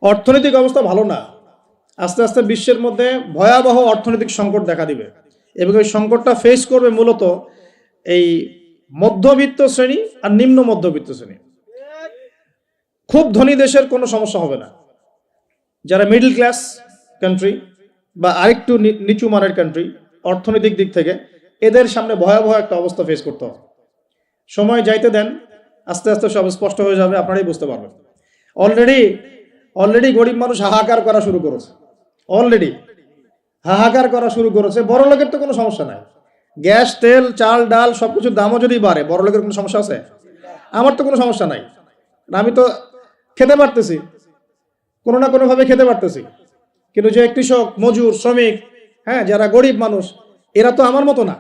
অর্থনৈতিক অবস্থা ভালো না। আস্তে আস্তে বিশ্বের মধ্যে ভয়াবহ অর্থনৈতিক সংকট দেখা দিবে এবং এই সংকটটা ফেস করবে মূলত এই মধ্যবিত্ত শ্রেণী আর নিম্ন মধ্যবিত্ত শ্রেণী। খুব ধনী দেশের কোনো সমস্যা হবে না, যারা মিডল ক্লাস কান্ট্রি বা আরেকটু নিচু মানের কান্ট্রি অর্থনৈতিক দিক থেকে, এদের সামনে ভয়াবহ একটা অবস্থা ফেস করতে হবে। সময় যাইতে দেন, আস্তে আস্তে সব স্পষ্ট হয়ে যাবে, আপনারাই বুঝতে পারবেন। অলরেডি গরিব মানুষ হাহাকার করা শুরু করেছে, বড় লোকের তো কোনো সমস্যা নাই। গ্যাস, তেল, চাল, ডাল সবকিছুর দামও যদি বাড়ে, বড় লোকের কোনো সমস্যা আছে? আমার তো কোনো সমস্যা নাই, আমি তো খেতে পারতেছি, কোনো না কোনোভাবে খেতে পারতেছি। কিন্তু যে কৃষক, মজুর, শ্রমিক, হ্যাঁ, যারা গরিব মানুষ, এরা তো আমার মতো না।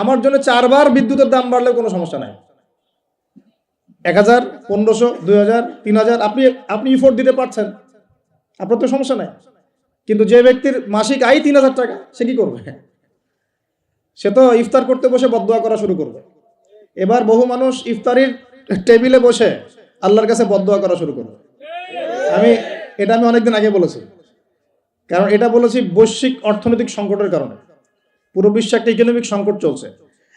আমার জন্য 4 বার বিদ্যুতের দাম বাড়লেও কোনো সমস্যা নাই। 1000, 1500, 2000, 3000 আপনি ইফোর্ট দিতে পারছেন, আপনার তো সমস্যা নাই। কিন্তু যে ব্যক্তির মাসিক আয় 3000 টাকা, সে কি করবে? সে তো ইফতার করতে বসে বদদোয়া করা শুরু করবে। এবার বহু মানুষ ইফতারির টেবিলে বসে আল্লাহর কাছে বদদোয়া করা শুরু করবে। আমি অনেকদিন আগে বলেছি, কারণ এটা বলেছি বৈশ্বিক অর্থনৈতিক সংকটের কারণে। পুরো বিশ্বে একটা ইকোনমিক সংকট চলছে।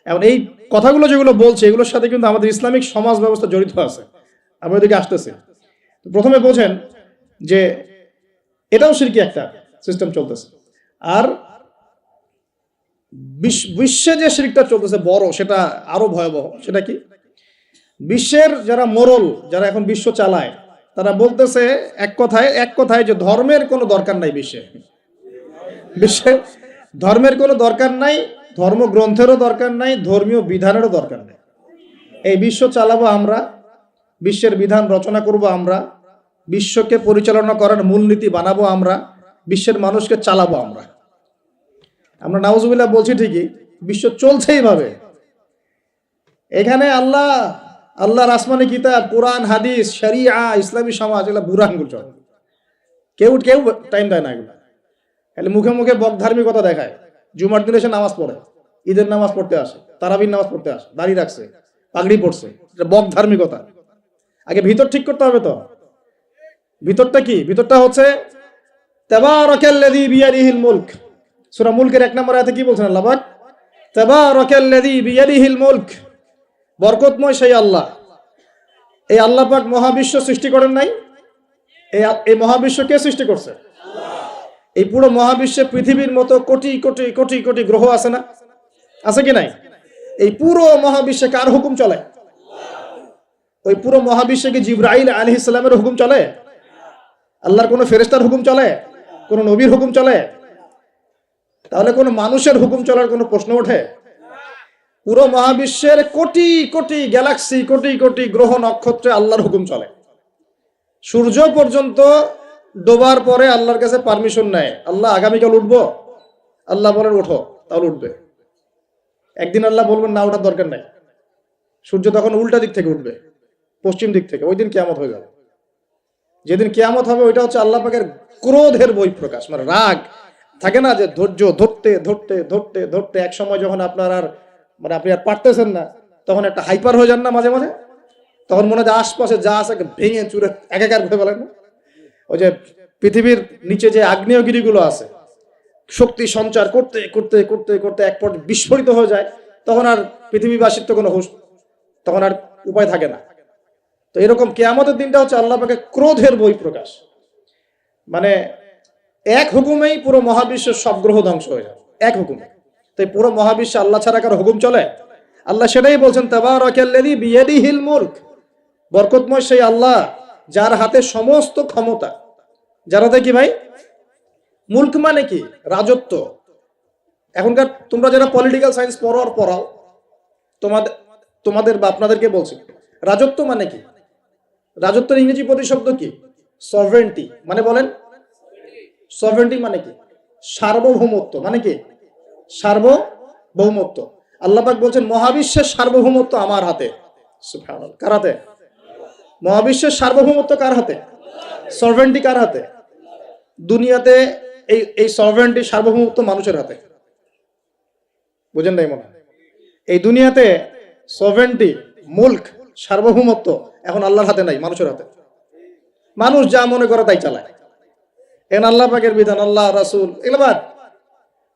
এখন এই কথাগুলো যেগুলো বলছে, এগুলোর সাথে কিন্তু আমাদের ইসলামিক সমাজ ব্যবস্থা জড়িত আছে। আমরা এদিকে আসতেছি। প্রথমে বোঝেন যে এটাও শিরকি একটা সিস্টেম চলতেছে। আর বিশ্বে যে শিরকটা চলতেছে বড়, সেটা আরো ভয়াবহ। সেটা কি? বিশ্বের যারা মোরল, যারা এখন বিশ্ব চালায়, তারা বলতেছে এক কথায় যে ধর্মের কোনো দরকার নাই। বিশ্বে ধর্মের কোনো দরকার নাই, ধর্মগ্রন্থেরও দরকার নাই, ধর্মীয় বিধানেরও দরকার নেই। এই বিশ্ব চালাবো আমরা, বিশ্বের বিধান রচনা করব আমরা, বিশ্বকে পরিচালনা করার মূলনীতি বানাবো আমরা, বিশ্বের মানুষকে চালাবো আমরা। নাউজুবিল্লাহ বলছি ঠিকই, বিশ্ব চলছে এইভাবে। এখানে আল্লাহর আসমানি কিতাব, কোরআন, হাদিস, শরিয়া, ইসলামী সমাজ, এগুলো বুড়া আঙ্গুল চলে। কেউ টাইম দেয় না এগুলো। খালি মুখে মুখে বক ধার্মিকতা দেখায়। জুমার দিনে সে নামাজ পড়ে, ঈদের নামাজ পড়তে আসে, তারাবির নামাজ পড়তে আসে, দাড়ি রাখছে, পাগড়ি পড়ছে, এটা বক ধার্মিকতা। আগে ভিতর ঠিক করতে হবে। তো ভিতরটা কি? ভিতরটা হচ্ছে তাবারাকাল্লাযী বিয়াদিহিল মুলক। সূরা মুলকের 1 নম্বর আয়াতে কি বলছেন আল্লাহ পাক? তাবারাকাল্লাযী বিয়াদিহিল মুলক, বরকতময় সেই আল্লাহ। এই আল্লাহ পাক মহাবিশ্ব সৃষ্টি করেন নাই? এই মহাবিশ্ব কে সৃষ্টি করছে? এই পুরো মহাবিশ্বে পৃথিবীর মতো কোটি কোটি কোটি কোটি গ্রহ আছে না? আছে কি নাই? এই পুরো মহাবিশ্বে কার হুকুম চলে? ওই পুরো মহাবিশ্বে কি জিবরাইল আলাইহিস সালামের হুকুম চলে? আল্লাহর কোনো ফেরেশতার হুকুম চলে? কোনো নবীর হুকুম চলে? তাহলে কোনো মানুষের হুকুম চলার কোনো প্রশ্ন ওঠে? পুরো মহাবিশ্বের কোটি কোটি গ্যালাক্সি, কোটি কোটি গ্রহ নক্ষত্রে আল্লাহর হুকুম চলে। সূর্য পর্যন্ত ডোবার পরে আল্লাহর কাছে পারমিশন নেয়, আল্লাহ আগামীকাল উঠবো, আল্লাহ বলেন ওঠো, তাহলে উঠবে। একদিন আল্লাহ বলবেন না, ওঠার দরকার নাই। সূর্য তখন উল্টা দিক থেকে উঠবে, পশ্চিম দিক থেকে। ওই দিন কিয়ামত হয়ে যাবে। যেদিন কিয়ামত হবে, ওইটা হচ্ছে আল্লাহ পাকের ক্রোধের বহিঃপ্রকাশ। মানে রাগ থাকে না, যে ধৈর্য ধরতে ধরতে ধরতে ধরতে এক সময় যখন আপনার আর আপনি আর পারতেছেন না, তখন একটা হাইপার হয়ে যান না মাঝে মাঝে। তখন মনে হয় আশপাশে যা আছে ভেঙে চুরে একাকার করে ফেলেন না। ওই যে পৃথিবীর নিচে যে আগ্নেয়গিরিগুলো আছে, শক্তি সঞ্চার করতে করতে করতে করতে এক পর্যায়ে বিস্ফোরিত হয়ে যায়, তখন আর পৃথিবীবাসীর তো কোনো হুঁশ, তখন আর উপায় থাকে না। তো এরকম কিয়ামতের দিনটা হচ্ছে আল্লাহ পাকের ক্রোধের বহিঃপ্রকাশ। মানে এক হুকুমেই পুরো মহাবিশ্বের সব গ্রহ ধ্বংস হয়ে যায়, এক হুকুমে। তাই পুরো মহাবিশ্বে আল্লাহ ছাড়া কারো হুকুম চলে? আল্লাহ সেটাই বলছেন, তাবারাকাল্লাযী বিয়াদিহিল মুলক, বরকতময় সেই আল্লাহ যার হাতে সমস্ত ক্ষমতা। যার হাতে কি ভাই? মুলক মানে কি? রাজত্ব। এখনকার তোমরা যারা পলিটিক্যাল সায়েন্স পড়াও, তোমাদের বা আপনাদেরকে বলছি, রাজত্ব মানে কি? রাজত্বের ইংরেজি প্রতিশব্দ কি? সভরেন্টি। মানে বলেন, সভরেন্টি মানে কি? সার্বভৌমত্ব। মানে কি? সার্বভৌমত্ব। আল্লাহ পাক বলছেন মহাবিশ্বের সার্বভৌমত্ব আমার হাতে। সুবহানাল্লাহ। কার হাতে? মহাবিশ্বের সার্বভৌমত্ব কার হাতে? সভরেন্টি কার হাতে? দুনিয়াতে এই সভরেন্টি, সার্বভৌমত্ব মানুষের হাতে। বুঝেন নাই মনে? এই দুনিয়াতে সভরেন্টি, মুলক, সার্বভৌমত্ব এখন আল্লাহর হাতে নাই, মানুষের হাতে। মানুষ যা মনে করে তাই চালায়। এখন আল্লাহ পাকের বিধান, আল্লাহ রাসূল এগুলো বাদ।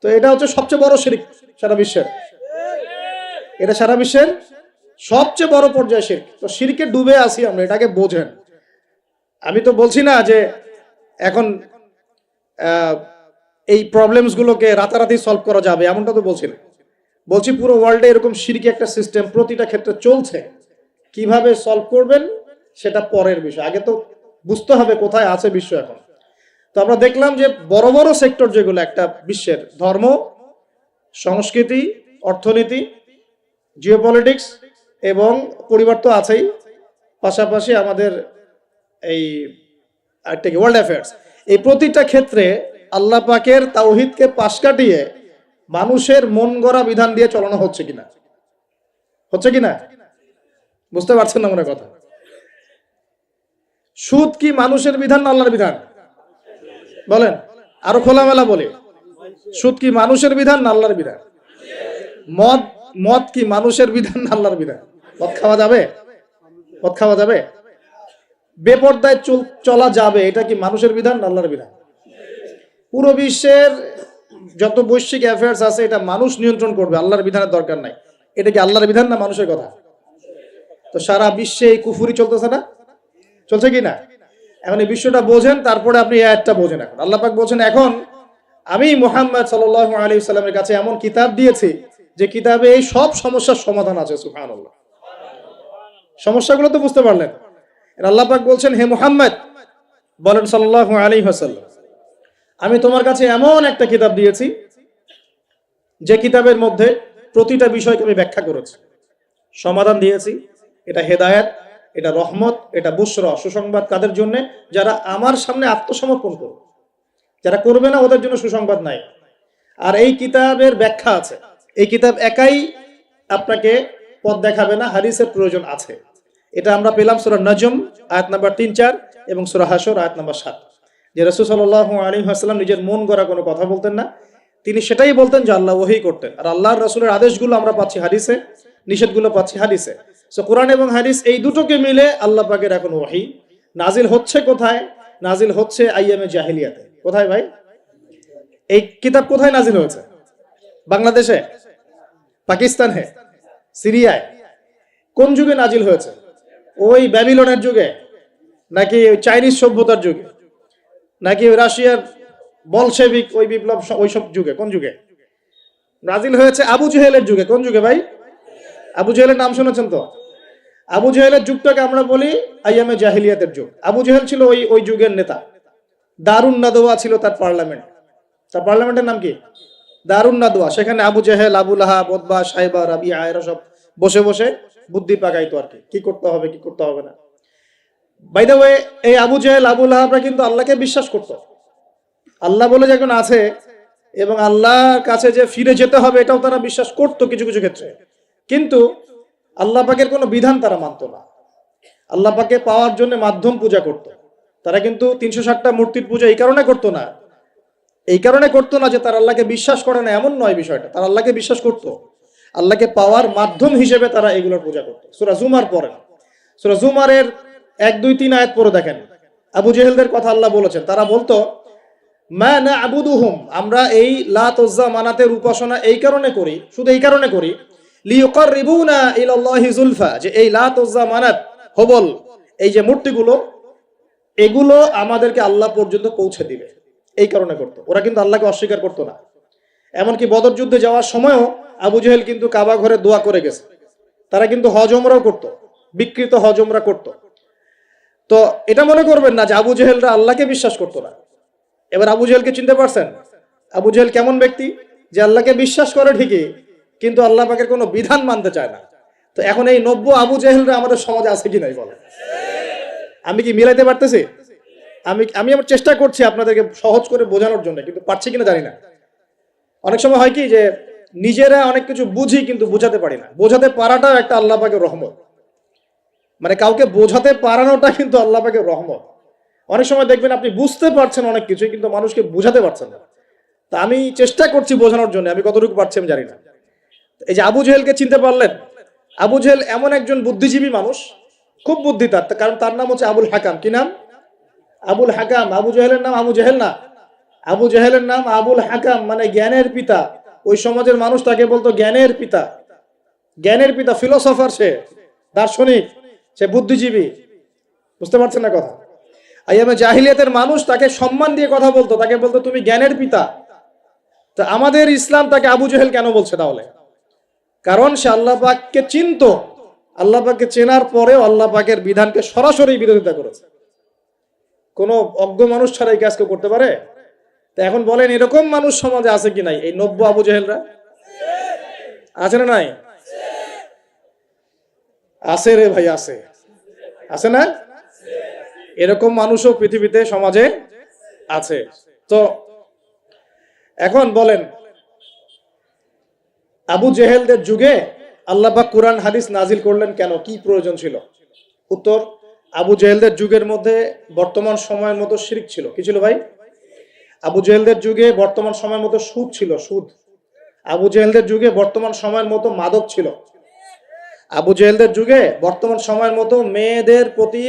তো এটা হচ্ছে সবচেয়ে বড় শিরক সারা বিশ্বের। এটা সারা বিশ্বের সবচেয়ে বড় পর্যায়ে শিরক। তো শিরকে ডুবে আছি আমরা, এটাকে বোঝেন। আমি তো বলছি না যে এখন এই প্রবলেমস গুলোকে রাতারাতি সলভ করা যাবে, এমনটা তো বলছি না। বলছি পুরো ওয়ার্ল্ডে এরকম শিরকি একটা সিস্টেম প্রতিটা ক্ষেত্রে চলছে। কিভাবে সলভ করবেন সেটা পরের বিষয়, আগে তো বুঝতে হবে কোথায় আছে বিশ্ব এখন। তো আমরা দেখলাম যে বড় বড় সেক্টর যেগুলো একটা বিশ্বের, ধর্ম, সংস্কৃতি, অর্থনীতি, জিওপলিটিক্স এবং পরিবার তো আছেই, পাশাপাশি আমাদের এই একটা ওয়ার্ল্ড অ্যাফেয়ার্স, এই প্রতিটা ক্ষেত্রে আল্লাহ পাকের তাওহীদকে পাশ কাটিয়ে মানুষের মন গড়া বিধান দিয়ে চলানো হচ্ছে কিনা, হচ্ছে কিনা বুঝতে পারছেন না মনে কথা। সুদ কি মানুষের বিধান না আল্লাহর বিধান? বলেন, আরো খোলামেলা বলে, সুদ কি মানুষের বিধান না আল্লাহর বিধান? মদ কি মানুষের বিধান না আল্লাহর বিধান? মদ খাওয়া যাবে? মদ খাওয়া যাবে? বেপরদায় চলা যাবে, এটা কি মানুষের বিধান না আল্লাহর বিধান? পুরো বিশ্বের যত বৈশ্বিক অ্যাফেয়ার্স আছে এটা মানুষ নিয়ন্ত্রণ করবে, আল্লাহর বিধানের দরকার নাই। এটা কি আল্লাহর বিধান না মানুষের কথা? তো সারা বিশ্বে এই কুফুরি চলতেছে না, চলছে কি না? এখন এই বিশ্বটা বোঝেন, তারপরে আপনি এই আয়াতটা বোঝেন। এখন আল্লাহ পাক বলছেন, এখন আমি মুহাম্মদ সাল্লাল্লাহু আলাইহি ওয়াসাল্লামের কাছে এমন কিতাব দিয়েছি যে কিতাবে এই সব সমস্যার সমাধান আছে। সুবহানাল্লাহ। সমস্যাগুলো তো বুঝতে পারলেন। আল্লাহ পাক বলছেন, হে মুহাম্মদ বলেন সাল্লাল্লাহু আলাইহি ওয়াসাল্লাম, আমি তোমার কাছে এমন একটা কিতাব দিয়েছি যে কিতাবের মধ্যে প্রতিটা বিষয়কে আমি ব্যাখ্যা করেছি, সমাধান দিয়েছি। এটা হেদায়েত, এটা রহমত, এটা বুশরা, সুসংবাদ কাদের জন্য? যারা আমার সামনে আত্মসমর্পণ করবে। যারা করবে না ওদের জন্য সুসংবাদ নাই। আর এই কিতাবের ব্যাখ্যা আছে। এই কিতাব একাই আপনাকে পথ দেখাবে না, হাদিসের প্রয়োজন আছে। এটা আমরা পেলাম সূরা নজম আয়াত নাম্বার 3-4 এবং সূরা হাশর আয়াত নাম্বার 7, যে রাসূল সাল্লাল্লাহু আলাইহি ওয়াসাল্লাম নিজের মন গড়া কোনো কথা বলতেন না। তিনি সেটাই বলতেন যে আল্লাহ ওহী করতেন। আর আল্লাহর রাসূলের আদেশগুলো আমরা পাচ্ছি হাদিসে, নিষেধগুলো পাচ্ছি হাদিসে। সো কোরআন এবং হাদিস এই দুটোকে মিলে আল্লাহ পাকের এখন ওহী নাজিল হচ্ছে। কোথায় নাজিল হচ্ছে? আইয়ামে জাহিলিয়াতে। কোথায় ভাই? এই কিতাব কোথায় নাজিল হয়েছে? বাংলাদেশে, পাকিস্তানে, সিরিয়ায়? কোন যুগে নাজিল হয়েছে? ওই ব্যাবিলনের যুগে, নাকি ওই চাইনিজ সভ্যতার যুগে, নাকি ওই রাশিয়ার বলশেভিক ওই বিপ্লব ওইসব যুগে? কোন যুগে নাজিল হয়েছে? আবু জেহেলের যুগে। কোন যুগে ভাই? আবু জেহেলের নাম শুনেছেন তো? আবু জেহেলের যুগটাকে আমরা বলি আইয়ামে জাহিলিয়াতের যুগ। আবু জেহেল ছিল ওই যুগের নেতা। দারুন নাদওয়া ছিল তার পার্লামেন্ট। তার পার্লামেন্টের নাম কি? দারুন নাদওয়া। সেখানে আবু জেহেল, আবু লাহাব, উতবা, সাইবা, রাবিয়া এরা সব বসে বসে বুদ্ধি পাকাইতো আর কি করতে হবে কি করতে হবে না। বাই দ্য ওয়ে, এই আবু জেহেল, আবু লাহাবরা কিন্তু আল্লাহকে বিশ্বাস করতো। আল্লাহ বলে যখন আছে এবং আল্লাহর কাছে যে ফিরে যেতে হবে এটাও তারা বিশ্বাস করতো কিছু কিছু ক্ষেত্রে। কিন্তু আল্লাহ পাকের কোনো বিধান তারা মানতো না। আল্লাহ পাকে পাওয়ার জন্য মাধ্যম পূজা করত। তারা কিন্তু 360টা মূর্তির পূজা এই কারণে করতো না, যে তারা আল্লাহকে বিশ্বাস করে না এমন নয় বিষয়টা। তারা আল্লাহকে বিশ্বাস করত, আল্লাহকে পাওয়ার মাধ্যম হিসেবে তারা এগুলোর পূজা করত। সূরা জুমার পড়েন, সূরা জুমারের 1, 2, 3 আয়াত পড়ে দেখেন। আবু জেহেলদের কথা আল্লাহ বলেছেন। তারা বলতো, মা না'বুদুহুম, আমরা এই লাত উজ্জা মানাতের উপাসনা এই কারণে করি, শুধু এই কারণে করি, লিয়ুকাররিবুনা ইলাল্লাহি যুলফা, যে এই লাত উজ্জা মানাত, হবল, এই যে মূর্তিগুলো, এগুলো আমাদেরকে আল্লাহ পর্যন্ত পৌঁছে দিবে, এই কারণে করতো। ওরা কিন্তু আল্লাহকে অস্বীকার করতো না। এমনকি বদর যুদ্ধে যাওয়ার সময়ও আবু জেহেল কিন্তু কাবা ঘরে দোয়া করে গেছে। তারা কিন্তু হজ ওমরাও করতো, বিকৃত হজ ওমরা করতো। তো এটা মনে করবেন না যে আবু জেহেলরা আল্লাহকে বিশ্বাস করতো না। এবার আবু জেহেলকে চিনতে পারছেন? আবু জেহেল কেমন ব্যক্তি? যে আল্লাহকে বিশ্বাস করে ঠিকই, কিন্তু আল্লাহ পাকের কোনো বিধান মানতে চায় না। তো এখন এই 90 আবু জেহেলরা আমাদের সমাজে আছে কি নাই বলেন? আমি কি মিলাইতে পারতেছি? আমি আমার চেষ্টা করছি আপনাদেরকে সহজ করে বোঝানোর জন্য, কিন্তু পারছি কিনা জানি না। অনেক সময় হয় কি যে নিজেরা অনেক কিছু বুঝি কিন্তু বোঝাতে পারি না। বোঝাতে পারাটাও একটা আল্লাহ পাকের রহমত। মানে কাউকে বোঝাতে পারানোটা কিন্তু আল্লাহ পাকের রহমত। অনেক সময় দেখবেন আপনি বুঝতে পারছেন অনেক কিছুই, কিন্তু মানুষকে বোঝাতে পারছেন না। তা আমি চেষ্টা করছি বোঝানোর জন্য, আমি কতটুকু পারছি আমি জানি না। এই যে আবু জেহেলকে চিনতে পারলেন? আবু জেহেল এমন একজন বুদ্ধিজীবী মানুষ, খুব বুদ্ধি তার, কারণ তার নাম হচ্ছে আবুল হাকাম। কি নাম? আবুল হাকাম, আবু জেহেলের নাম আবু জেহেল না, আবু জেহেলের নাম আবুল হাকাম, মানে জ্ঞানের পিতা। ওই সমাজের মানুষ তাকে বলতো জ্ঞানের পিতা, জ্ঞানের পিতা, ফিলোসফার, সে দার্শনিক, সে বুদ্ধিজীবী। বুঝতে পারছেন না কথা? আইয়ামে জাহিলিয়াতের মানুষ তাকে সম্মান দিয়ে কথা বলতো, তাকে বলতো তুমি জ্ঞানের পিতা। তো আমাদের ইসলাম তাকে আবু জেহেল কেন বলছে তাহলে? কারণ সে আল্লাহ পাককে চিনতো, আল্লাহ পাককে চেনার পরেও আল্লাহ পাকের বিধানকে সরাসরি বিরোধিতা করেছে। কোনো অজ্ঞ মানুষ ছাড়া এই কাজ কেউ করতে পারে? তো এখন বলেন, এরকম মানুষ সমাজে আছে কি নাই? এই নব্য আবু জেহেলরা আছে না নাই? আছে রে ভাই, আছে, আছে না? এরকম মানুষও পৃথিবীতে সমাজে আছে। তো এখন বলেন, আবু জেহেলদের যুগে আল্লাহ পাক কুরআন হাদিস নাজিল করলেন কেন? কি প্রয়োজন ছিল? উত্তর, আবু জেহেলদের যুগের মধ্যে বর্তমান সময়ের মতো শিরক ছিল। কি ছিল ভাই? আবু জেহেলদের যুগে বর্তমান সময়ের মতো সুদ ছিল, সুদ। আবু জেহেলদের যুগে বর্তমান সময়ের মতো মাদক ছিল। আবু জেহেলদের যুগে বর্তমান সময়ের মতো মেয়েদের প্রতি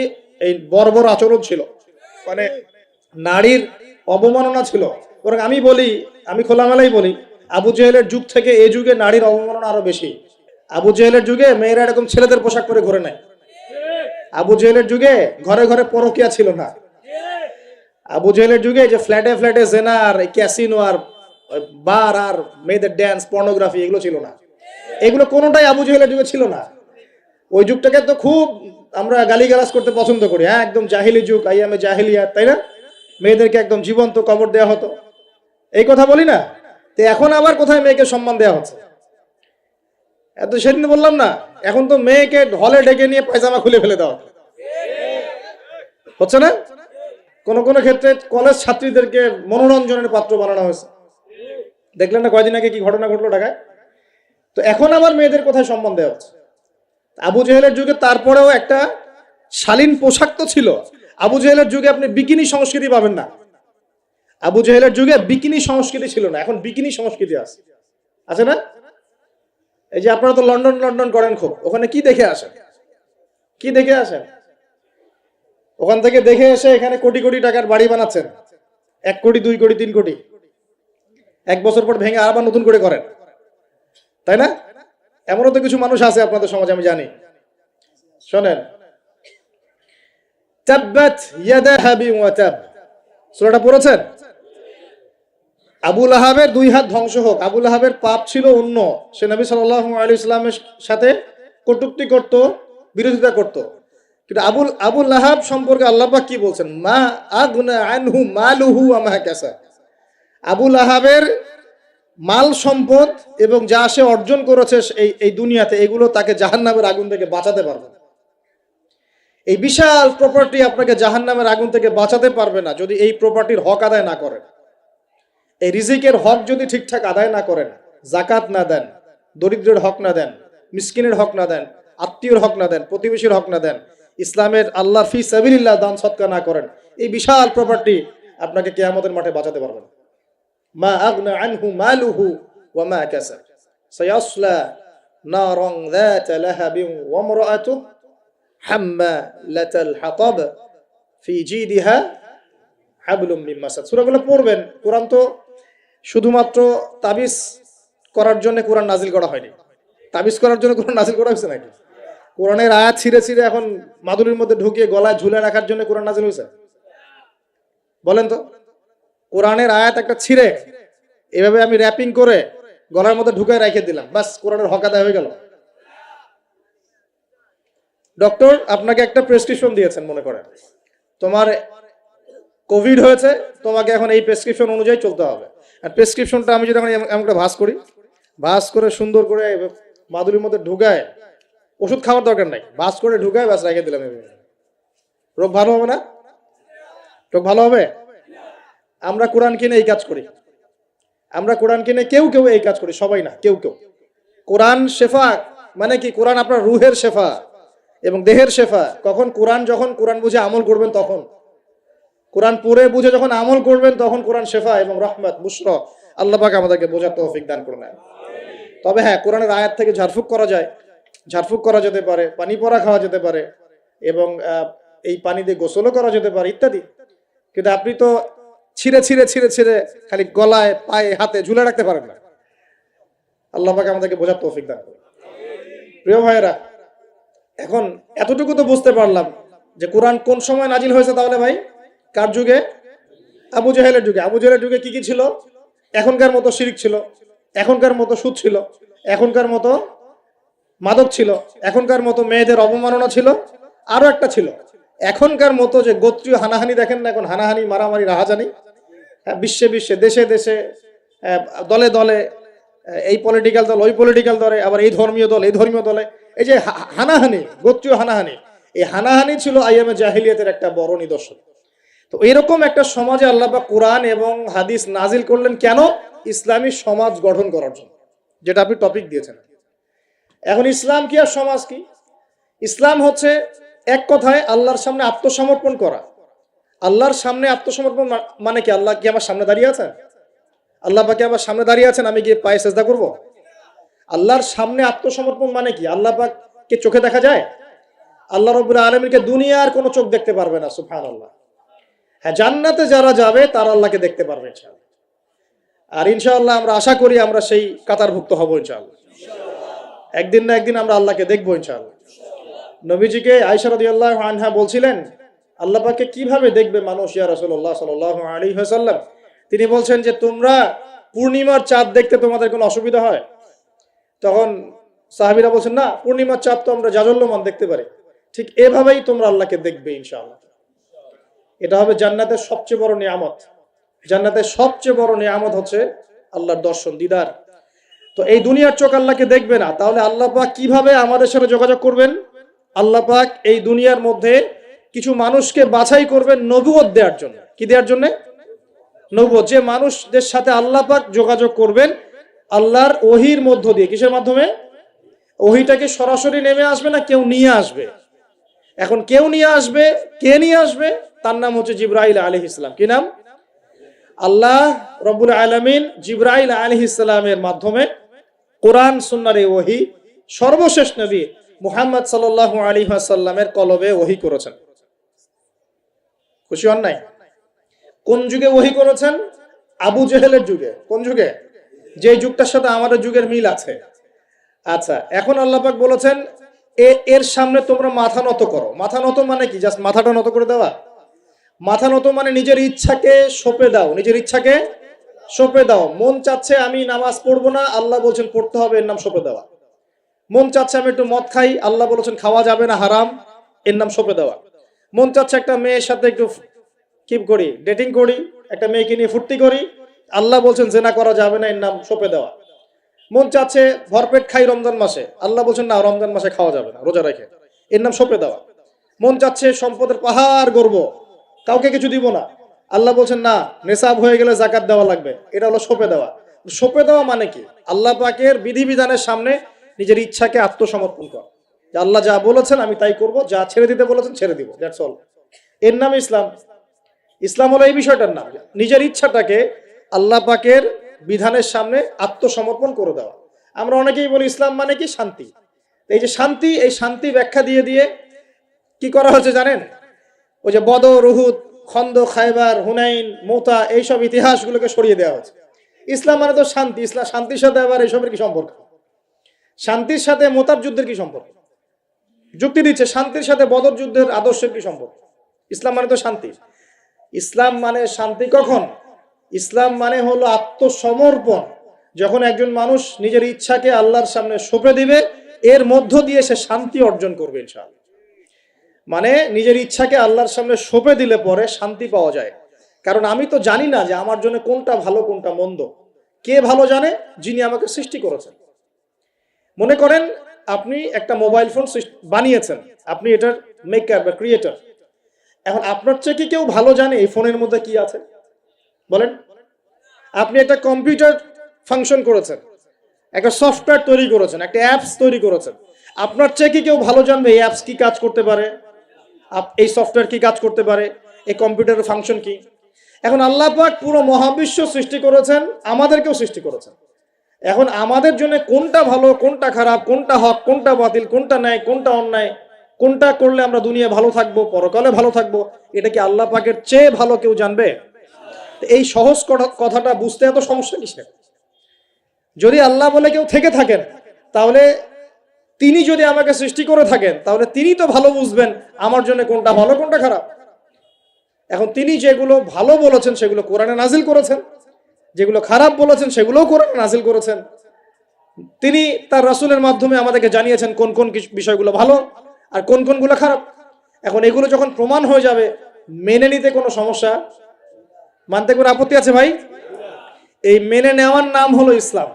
এই বর্বর আচরণ ছিল, মানে নারীর অবমাননা ছিল। বরং আমি বলি, আমি খোলামেলাই বলি, আবু জেহেলের যুগ থেকে এই যুগে নারীর অবমাননা আরো বেশি। আবু জেহেলের যুগে মেয়েরা এরকম ছেলেদের পোশাক পরে ঘুরে নাই। আবু জেহেলের যুগে ঘরে ঘরে পরকিয়া ছিল না। আবু জেহেলের যুগে যে ফ্ল্যাটে ফ্ল্যাটে জেনা আর ক্যাসিনো আর বার আর মেয়েদের ড্যান্স, পর্নোগ্রাফি, এগুলো ছিল না। এগুলো কোনোটাই আবু জেহেলের যুগে ছিল না। ওই যুগটাকে তো খুব আমরা গালিগালাজ করতে পছন্দ করি, হ্যাঁ, একদম জাহিলি যুগ, আইয়ামে জাহিলিয়াত, তাই না? মেয়েদেরকে একদম জীবন্ত কবর দেওয়া হতো, এই কথা বলি না? তো এখন আবার কোথায় মেয়েকে সম্মান দেওয়া হচ্ছে? এত সেদিন বললাম না, এখন তো মেয়েকে হলে ডেকে নিয়ে পায়জামা খুলে ফেলে দেওয়া হচ্ছে না? কোন কোন ক্ষেত্রে কলেজ ছাত্রীদেরকে মনোরঞ্জনের পাত্র বানানো হয়েছে। দেখলেন না কয়দিন আগে কি ঘটনা ঘটলো ঢাকায়? তো এখন আবার মেয়েদের কোথায় সম্মান দেওয়া হচ্ছে? আবু জেহেলের যুগে তারপরেও একটা শালীন পোশাক তো ছিল। আবু জেহেলের যুগে আপনি বিকিনি সংস্কৃতি পাবেন না। আবু জেহেলের যুগে বিকিনি সংস্কৃতি ছিল না, এখন বিকিনি সংস্কৃতি আছে, আছে না? এই যে আপনারা তো লন্ডন লন্ডন করেন খুব, ওখানে কি দেখে আসেন? কি দেখে আসেন? ওখান থেকে দেখে এসে এখানে কোটি কোটি টাকার বাড়ি বানাচ্ছেন, 1 কোটি 2 কোটি 3 কোটি, 1 বছর পর ভেঙে আবার নতুন করে করেন, তাই না? এমনও তো কিছু মানুষ আছে আপনাদের সমাজে, আমি জানি। শোনেন, তাব্বাত ইয়াদা হাবি ওয়া তাব, সূরাটা পড়েছেন? আবু লাহাবের 2 হাত ধ্বংস হোক। আবু লাহাবের পাপ ছিল অন্য, সে নবী সাল্লাল্লাহু আলাইহি ওয়াসাল্লামের সাথে কটূক্তি করত, বিরোধিতা করত। কিন্তু আবু লাহাব সম্পর্কে আল্লাহ পাক কি বলছেন? মা আগনা আনহু মালুহু ওয়া মা কাসাব। আবু লাহাবের মাল সম্পদ এবং যা সে অর্জন করেছে এই দুনিয়াতে, এগুলো তাকে জাহান্নামের আগুন থেকে বাঁচাতে পারবে না। এই বিশাল প্রপার্টি আপনাকে জাহান্নামের আগুন থেকে বাঁচাতে পারবে না যদি এই প্রপার্টির হক আদায় না করেন। এই রিজিকের হক যদি ঠিকঠাক আদায় না করেন, জাকাত না দেন, দরিদ্রের হক না দেন, মিসকিনের হক না দেন, আত্মীয়র হক না দেন, প্রতিবেশীর হক না দেন, ইসলামের আল্লাহর ফি সাবিলিল্লাহ দান সদকা না করেন, এই বিশাল প্রপার্টি আপনাকে কিয়ামতের মাঠে বাঁচাতে পারবে না। মা আগনা আনহু মালুহু ওয়া মা কাসাব সায়াসলা নারান যাতা লাহাবিন ওয়া ইমরাআতুহু হাম্মালাতাল হাতাব ফি জিদিহা হাবলুম মিন মাসাদ। সূরাগুলো পড়বেন। কোরআন তো শুধুমাত্র তাবিজ করার জন্য কোরআন নাজিল করা হয়নি। তাবিজ করার জন্য কোরআন নাজিল করা হয়েছে নাকি? কোরআনের আয়াত ছিঁড়ে ছিঁড়ে এখন মাদুরির মধ্যে ঢুকিয়ে গলায় ঝুলে রাখার জন্য কোরআন নাজিল হয়েছে? বলেন তো। কোরআনের আয়াত একটা ছিঁড়ে এভাবে আমি র্যাপিং করে গলার মধ্যে ঢুকায় রেখে দিলাম, বাস কোরআনের হক আদায় হয়ে গেল। ডক্টর আপনাকে একটা প্রেসক্রিপশন দিয়েছেন, মনে করেন তোমার কোভিড হয়েছে, তোমাকে এখন এই প্রেসক্রিপশন অনুযায়ী চলতে হবে। আর প্রেসক্রিপশনটা আমি যদি এখন এমন একটা ভাঁজ করি, ভাঁজ করে সুন্দর করে মাদুরির মধ্যে ঢুকায়, ওষুধ খাওয়ার দরকার নাই, ভাঁজ করে ঢুকায় ব্যাস রেখে দিলাম, রোগ ভালো হবে না? রোগ ভালো হবে? আমরা কোরআন কিনে এই কাজ করি, আমরা কোরআন কিনে কেউ কেউ এই কাজ করি, সবাই না, কেউ কেউ। কোরআন শেফা মানে কি? কোরআন আপনার রুহের শেফা এবং দেহের শেফা। কখন? যখন কোরআন বুঝে আমল করবেন তখন। কোরআন পড়ে বুঝে যখন আমল করবেন তখন কোরআন শেফা এবং রহমত, বুশরা। আল্লাহ পাক আমাদেরকে বোঝার তৌফিক দান করুন। তবে হ্যাঁ, কোরআনের আয়াত থেকে ঝাড়ফুঁক করা যায়, ঝাড়ফুঁক করা যেতে পারে, পানি পড়া খাওয়া যেতে পারে, এবং এই পানি দিয়ে গোসলও করা যেতে পারে ইত্যাদি। কিন্তু আপনি তো ছিঁড়ে ছিঁড়ে ছিঁড়ে ছিঁড়ে খালি গলায় পায়ে হাতে ঝুলে রাখতে পারেন না। আল্লাহ পাক আমাদেরকে বোঝার তৌফিক দান করুন। প্রিয় ভাইয়েরা, এখন এতটুকু তো বুঝতে পারলাম যে কোরআন কোন সময় নাজিল হয়েছে। তাহলে ভাই কার যুগে? আবু জাহেলের যুগে। আবু জাহেলের যুগে কি কি ছিল? এখনকার মতো শিরক ছিল, এখনকার মতো সুদ ছিল, এখনকার মতো মাদক ছিল, এখনকার মতো মেয়েদের অবমাননা ছিল, আরো একটা ছিল এখনকার মতো যে গোত্রীয় হানাহানি। দেখেন না এখন হানাহানি, মারামারি, রাহাজানি, বিশ্বে বিশ্বে, দেশে দেশে, দলে দলে, এই পলিটিক্যাল দল ওই পলিটিক্যাল দলে, আবার এই ধর্মীয় দল এই ধর্মীয় দলে, এই যে হানাহানি, গোত্রীয় হানাহানি, এই হানাহানি ছিল আইয়ামে জাহিলিয়াতের একটা বড় নিদর্শন। তো এরকম একটা সমাজে আল্লাহ পাক কোরআন এবং হাদিস নাজিল করলেন কেন? ইসলামী সমাজ গঠন করার জন্য, যেটা আপনি টপিক দিয়েছেন। এখন ইসলাম কি আর সমাজ কি? ইসলাম হচ্ছে এক কথায় আল্লাহর সামনে আত্মসমর্পণ করা। আল্লাহর সামনে আত্মসমর্পণ মানে কি? আল্লাহ কি আমার সামনে দাঁড়িয়ে আছেন? আল্লাহ পাক কি আমার সামনে দাঁড়িয়ে আছেন? আমি গিয়ে পায়ে সেজদা করব? আল্লাহর সামনে আত্মসমর্পণ মানে কি? আল্লাহ পাককে চোখে দেখা যায়? আল্লাহ রাব্বুল আলামিনকে দুনিয়ার কোনো চোখ দেখতে পারবে না, সুবহানাল্লাহ। হ্যাঁ, জান্নাতে যারা যাবে তারা আল্লাহকে দেখতে পারবে ইনশাআল্লাহ। আর ইনশাআল্লাহ আমরা আশা করি আমরা সেই কাতারভুক্ত হব ইনশাআল্লাহ। একদিন না একদিন আমরা আল্লাহকে দেখবো ইনশাআল্লাহ। নবীজিকে আয়েশা রাদিয়াল্লাহু আনহা বলছিলেন, আল্লাহ পাককে কিভাবে দেখবে মানুষ ইয়া রাসূলুল্লাহ সাল্লাল্লাহু আলাইহি ওয়াসাল্লাম? তিনি বলছেন যে তোমরা পূর্ণিমার চাঁদ দেখতে তোমাদের কোনো অসুবিধা হয়? তখন সাহাবীরা বলছেন, না, পূর্ণিমার চাঁদ তো আমরা জাজল্যমান দেখতে পারি। ঠিক এভাবেই তোমরা আল্লাহকে দেখবে ইনশাআল্লাহ। এটা হবে জান্নাতের সবচেয়ে বড় নিয়ামত। জান্নাতের সবচেয়ে বড় নিয়ামত হচ্ছে আল্লাহর দর্শন, দিদার। তো এই দুনিয়ার চোখ আল্লাহকে দেখবে না, তাহলে আল্লাহ পাক কিভাবে আমাদের সাথে যোগাযোগ করবেন? আল্লাহ পাক এই দুনিয়ার মধ্যে কিছু মানুষকে বাছাই করবেন নবুয়ত দেওয়ার জন্য। কি দেওয়ার জন্য? নবুয়ত। যে মানুষদের সাথে আল্লাহ পাক যোগাযোগ করবেন আল্লাহর ওহির মধ্য দিয়ে। কিসের মাধ্যমে? ওহিটাকে সরাসরি নেমে আসবে না, কেউ নিয়ে আসবে। এখন কেউ নিয়ে আসবে, কে নিয়ে আসবে? তার নাম হচ্ছে জিবরাইল আলাইহিস সালাম। কি নাম? আল্লাহ রব্বুল আলামিন জিবরাইল আলাইহিস সালামের মাধ্যমে কোরআন সুন্নাহর এই ওহী সর্বশেষ নবী মুহাম্মদ সাল্লাল্লাহু আলাইহি ওয়াসাল্লামের কলবে ওহী করেছেন। খুশি হন নাই? কোন যুগে ওহী করেছেন? আবু জেহেলের যুগে। কোন যুগে? যে যুগটার সাথে আমাদের যুগের মিল আছে। আচ্ছা, এখন আল্লাহ পাক বলেছেন এর সামনে তোমরা মাথা নত করো। মাথা নত মানে কি? জাস্ট মাথাটা নত করে দেওয়া? মাথা নত মানে নিজের ইচ্ছাকে সঁপে দাও, নিজের ইচ্ছাকে সঁপে দাও। মন চাচ্ছে আমি নামাজ পড়বো না, আল্লাহ বলছেন পড়তে হবে, এর নাম সঁপে দেওয়া। মন চাচ্ছে আমি একটু মদ খাই, আল্লাহ বলেছেন খাওয়া যাবে না, হারাম, এর নাম সঁপে দেওয়া। মন চাচ্ছে একটা মেয়ের সাথে একটু কি করি, ডেটিং করি, একটা মেয়েকে নিয়ে ফুর্তি করি, আল্লাহ বলছেন জেনা করা যাবে না, এর নাম সঁপে দেওয়া। মন চাচ্ছে ভরপেট খাই রমজান মাসে, আল্লাহ বলছেন না, রমজান মাসে খাওয়া যাবে না, রোজা রেখে, এর নাম সঁপে দেওয়া। মন চাচ্ছে সম্পদের পাহাড় গর্ব, কাউকে কিছু দিব না, আল্লাহ বলছেন না, নেশাব হয়ে গেলে যাকাত দেওয়া লাগবে, এটা হলো সঁপে দেওয়া। সঁপে দেওয়া মানে কি? আল্লাহ পাকের বিধিবিধানের সামনে নিজের ইচ্ছাকে আত্মসমর্পণ করা। আল্লাহ যা বলেছেন আমি তাই করব, যা ছেড়ে দিতে বলেছেন ছেড়ে দিব, দ্যাটস অল। এর নাম ইসলাম। ইসলাম হলো এই বিষয়টার নাম, নিজের ইচ্ছাটাকে আল্লাহ পাকের বিধানের সামনে আত্মসমর্পণ করে দেওয়া। আমরা অনেকেই বলি ইসলাম মানে কি? শান্তি। এই যে শান্তি, এই শান্তি ব্যাখ্যা দিয়ে দিয়ে কি করা হচ্ছে জানেন? ওই যে বদর, উহুদ, খন্দক, খায়বার, হুনাইন, মুতা, এইসব ইতিহাসগুলোকে সরিয়ে দেওয়া হচ্ছে। ইসলাম মানে তো শান্তি। ইসলাম শান্তির সাথে আবার এইসবের কি সম্পর্ক? শান্তির সাথে মুতার যুদ্ধের কি সম্পর্ক? যুক্তি দিচ্ছে শান্তির সাথে বদর যুদ্ধের আদর্শের কি সম্পর্ক? ইসলাম মানে তো শান্তি। ইসলাম মানে শান্তি কখন? ইসলাম মানে হলো আত্মসমর্পণ। যখন একজন মানুষ নিজের ইচ্ছাকে আল্লাহর সামনে সঁপে দিবে, এর মধ্য দিয়ে সে শান্তি অর্জন করবে ইনশাআল্লাহ। মানে নিজের ইচ্ছাকে আল্লাহর সামনে সঁপে দিলে পরে শান্তি পাওয়া যায়। কারণ আমি তো জানি না যে আমার জন্য কোনটা ভালো কোনটা মন্দ। কে ভালো জানে? যিনি আমাকে সৃষ্টি করেছেন। মনে করেন আপনি একটা মোবাইল ফোন বানিয়েছেন, আপনি এটার মেকার বা ক্রিয়েটর। এখন আপনার চেয়ে কি কেউ ভালো জানে এই ফোনের মধ্যে কি আছে? বলেন। আপনি একটা কম্পিউটার ফাংশন করেছেন, একটা সফটওয়্যার তৈরি করেছেন, একটা অ্যাপস তৈরি করেছেন। আপনার চেয়ে কি কেউ ভালো জানবে এই অ্যাপস কি কাজ করতে পারে, এই সফটওয়্যার কি কাজ করতে পারে, এই কম্পিউটারের ফাংশন কি? এখন আল্লাহ পাক পুরো মহাবিশ্ব সৃষ্টি করেছেন, আমাদেরকেও সৃষ্টি করেছেন। এখন আমাদের জন্য কোনটা ভালো কোনটা খারাপ, কোনটা হক কোনটা বাতিল, কোনটা ন্যায় কোনটা অন্যায়, কোনটা করলে আমরা দুনিয়া ভালো থাকবো, পরকালে ভালো থাকবো, এটা কি আল্লাহ পাকের চেয়ে ভালো কেউ জানবে? এই সহজ কথাটা বুঝতে এত সমস্যা কিসের? যদি আল্লাহ বলে কেউ থেকে থাকেন, তাহলে তিনি যদি আমাকে সৃষ্টি করে থাকেন, তাহলে তিনি তো ভালো বুঝবেন আমার জন্য কোনটা ভালো কোনটা খারাপ। এখন তিনি যেগুলো ভালো বলেছেন সেগুলো কোরআনে নাজিল করেছেন, যেগুলো খারাপ বলেছেন সেগুলোও কোরআনে নাজিল করেছেন। তিনি তার রাসূলের মাধ্যমে আমাদেরকে জানিয়েছেন কোন কোন বিষয়গুলো ভালো আর কোন কোনগুলো খারাপ। এখন এগুলো যখন প্রমাণ হয়ে যাবে, মেনে নিতে কোনো সমস্যা, মানতে কোনো আপত্তি আছে ভাই? এই মেনে নেওয়ার নাম হলো ইসলাম।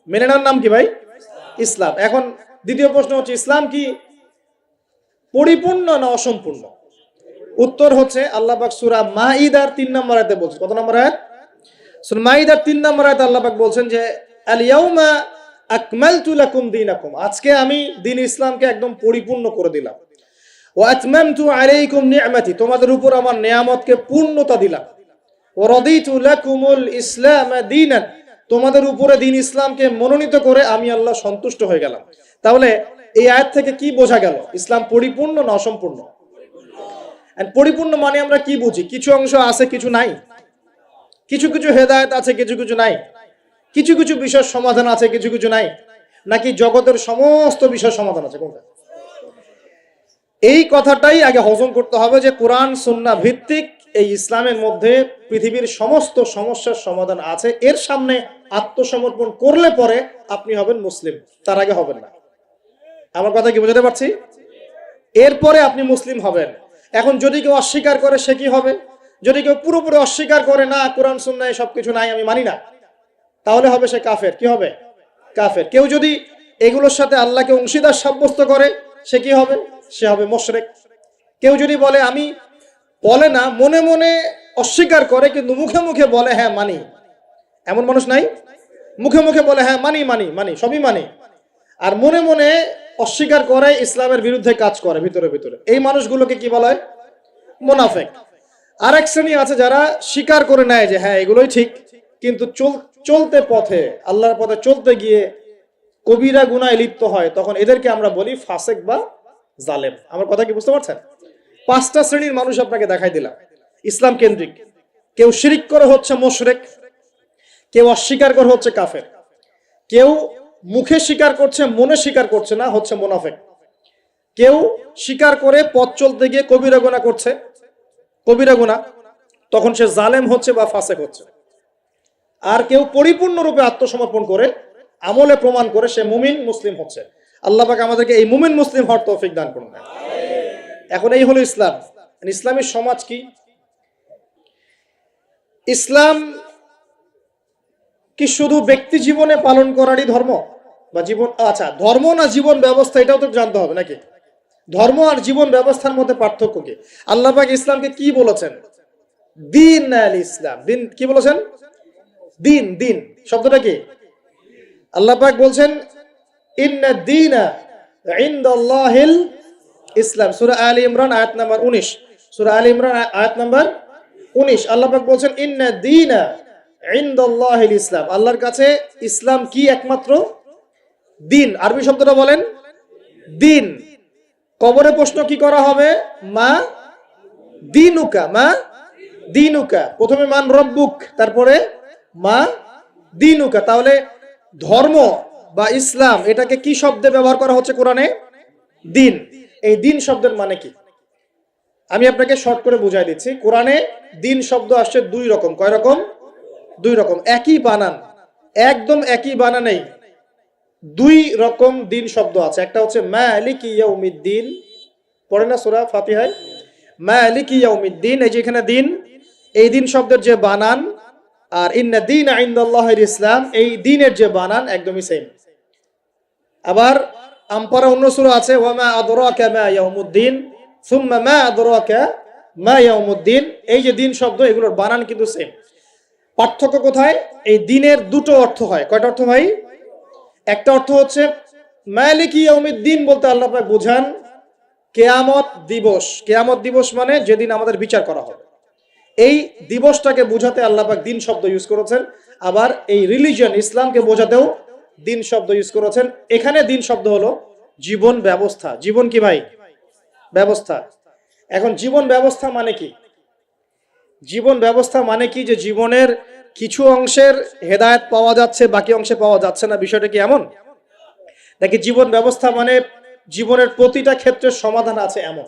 মেনে নেওয়ার নাম কি ভাই? ইসলাম। এখন দ্বিতীয় প্রশ্ন হচ্ছে, ইসলাম কি পরিপূর্ণ না অসম্পূর্ণ? উত্তর হচ্ছে, আল্লাহ পাক সূরা মাইদার 3 নম্বর আয়াতে বলছেন। কত নম্বর আয়াত? সূরা মাইদার 3 নম্বর আয়াতে আল্লাহ পাক বলছেন যে আল ইয়াউমা আকমালতু লাকুম দীনাকুম, আজকে আমি দ্বীন ইসলামকে একদম পরিপূর্ণ করে দিলাম। ওয়া আতমামতু আলাইকুম নি'মাতি, তোমাদের উপর আমার নিয়ামতকে পূর্ণতা দিলাম। ওয়া রাদিতু লাকুমুল ইসলাম দীনান, তোমাদের উপরে দ্বীন ইসলামকে মনোনীত করে আমি আল্লাহ সন্তুষ্ট হয়ে গেলাম। তাহলে এই আয়াত থেকে কি বোঝা গেল? ইসলাম পরিপূর্ণ না অসম্পূর্ণ? পরিপূর্ণ মানে আমরা কি বুঝি? কিছু অংশ আছে, কিছু নাই, কিছু কিছু হেদায়েত আছে, কিছু কিছু নাই, কিছু কিছু বিষয়ের সমাধান আছে, কিছু কিছু নাই, নাকি জগতের সমস্ত বিষয়ের সমাধান আছে? কোনটা? এই কথাটাই আগে হজম করতে হবে যে কোরআন সুন্নাহ ভিত্তিক এই ইসলামের মধ্যে পৃথিবীর সমস্ত সমস্যার সমাধান আছে। এর সামনে আত্মসমর্পণ করলে পরে আপনি হবেন মুসলিম, তার আগে হবেন না। আমার কথা কি বুঝতে পারছি? এরপরে আপনি মুসলিম হবেন। এখন যদি কেউ অস্বীকার করে সে কি হবে? যদি কেউ পুরোপুরি অস্বীকার করে, না কোরআন সুন্নাহ সবকিছু নাই, আমি মানি না, তাহলে হবে সে কাফের। কি হবে? কাফের। কেউ যদি এগুলোর সাথে আল্লাহকে অংশীদার সাব্যস্ত করে সে কি হবে? সে হবে মুশরিক। কেউ যদি বলে, আমি বলে না, মনে মনে অস্বীকার করে কিন্তু মুখে মুখে বলে হ্যাঁ মানি, এমন মানুষ নাই? মুখে মুখে বলে হ্যাঁ মানি মানি মানি সবই মানি, আর মনে মনে অস্বীকার করে, ইসলামের বিরুদ্ধে কাজ করে ভিতরে ভিতরে। এই মানুষগুলোকে কি বলা হয়? মুনাফিক। আরেক শ্রেণী আছে যারা স্বীকার করে নেয় যে হ্যাঁ এগুলোই ঠিক, কিন্তু চলতে পথে, আল্লাহর পথে চলতে গিয়ে কবিরা গুনাহে লিপ্ত হয়, তখন এদেরকে আমরা বলি ফাসিক বা জালেম। আমার কথা কি বুঝতে পারছেন? 5টা শ্রেণীর মানুষ আপনাকে দেখাই দিলাম ইসলাম কেন্দ্রিক। কেউ শিরিক করে হচ্ছে মুশরিক, কেউ অস্বীকার করে হচ্ছে কাফের, কেউ মুখে স্বীকার করছে মনে স্বীকার করছে না, হচ্ছে মুনাফিক, কেউ স্বীকার করে পথ চলতে গিয়ে কবিরা গুনাহ করছে, কবিরা গুনাহ, তখন সে জালেম হচ্ছে বা ফাসিক হচ্ছে। আর কেউ পরিপূর্ণরূপে আত্মসমর্পণ করে আমলে প্রমাণ করে সে মুমিন মুসলিম হচ্ছে। আল্লাহ পাক আমাদেরকে এই মুমিন মুসলিম হওয়ার তৌফিক দান করুন। এখন এই হলো ইসলাম। ইসলামী সমাজ কি? ইসলাম কি শুধু ব্যক্তি জীবনে পালন করারই ধর্ম বা জীবন? আচ্ছা, ধর্ম না জীবন ব্যবস্থা, এটাও তো জানতে হবে নাকি? ধর্ম আর জীবন ব্যবস্থার মধ্যে পার্থক্য কি? আল্লাহ পাক ইসলামকে কি বলেছেন? দ্বীন আল ইসলাম। দ্বীন কি বলেছেন? দ্বীন। দ্বীন শব্দটা কি? আল্লাহ পাক বলছেন ইন্না দ্বীনা ইনদাল্লাহিল ইসলাম। সূরা আলী ইমরান আয়াত নাম্বার 19। সূরা আলী ইমরান আয়াত নাম্বার 19 আল্লাহ পাক বলছেন ইন্না দ্বীনা ইনদাল্লাহিল ইসলাম। আল্লাহর কাছে ইসলাম কি? একমাত্র দ্বীন। আরবি শব্দটা বলেন, দ্বীন। কবরে প্রশ্ন কি করা হবে? মা দীনুকা, মা দীনুকা। প্রথমে মান রব্বুক, তারপরে মা দীনুকা। তাহলে ধর্ম বা ইসলাম এটাকে কি শব্দে ব্যবহার করা হচ্ছে কোরআনে? দ্বীন। এই দ্বীন শব্দের মানে কি আমি আপনাকে শর্ট করে বুঝাই দিচ্ছি। কোরআনে দ্বীন শব্দ আসছে 2 রকম। কয় রকম? 2 রকম। একই বানান, একদম একই বানানেই 2 রকম দ্বীন শব্দ আছে। একটা হচ্ছে মালিকি ইয়াউমিদ্দিন, পড়ে না সূরা ফাতিহায়, মালিকি ইয়াউমিদ্দিন। এই যে এখানে দ্বীন, এই দ্বীন শব্দের যে বানান আর ইন্না দীনা ইনদাল্লাহিল ইসলাম, এই দ্বীনের যে বানান একদমই সেম। আবার আমপারা অন্য সূরা আছে ওয়া মা আদরাকা মা ইয়াউমুদ্দিন সুম্মা মা আদরাকা মা ইয়াউমুদ্দিন। এই যে দ্বীন শব্দ, এগুলোর বানান কিন্তু সেম। পার্থক্য কোথায়? এই দ্বীনের 2টো অর্থ হয়। কয়টা অর্থ ভাই? একটা অর্থ হচ্ছে মালিকি ইয়াউমিদ্দিন বলতে আল্লাহ পাক বোঝান কিয়ামত দিবস। কিয়ামত দিবস মানে যেদিন আমাদের বিচার করা হবে, এই দিবসটাকে বোঝাতে আল্লাহ পাক দ্বীন শব্দ ইউজ করেছেন। আবার এই রিলিজিয়ন ইসলামকে বোঝাতেও দ্বীন শব্দ ইউজ করেছেন। এখানে দ্বীন শব্দ হলো জীবন ব্যবস্থা। জীবন কি ভাই? ব্যবস্থা। এখন জীবন ব্যবস্থা মানে কি? জীবন ব্যবস্থা মানে কি যে জীবনের কিছু অংশের হেদায়েত পাওয়া যাচ্ছে, বাকি অংশে পাওয়া যাচ্ছে না, বিষয়টা কি এমন? নাকি জীবন ব্যবস্থা মানে জীবনের প্রতিটা ক্ষেত্রের সমাধান আছে এমন?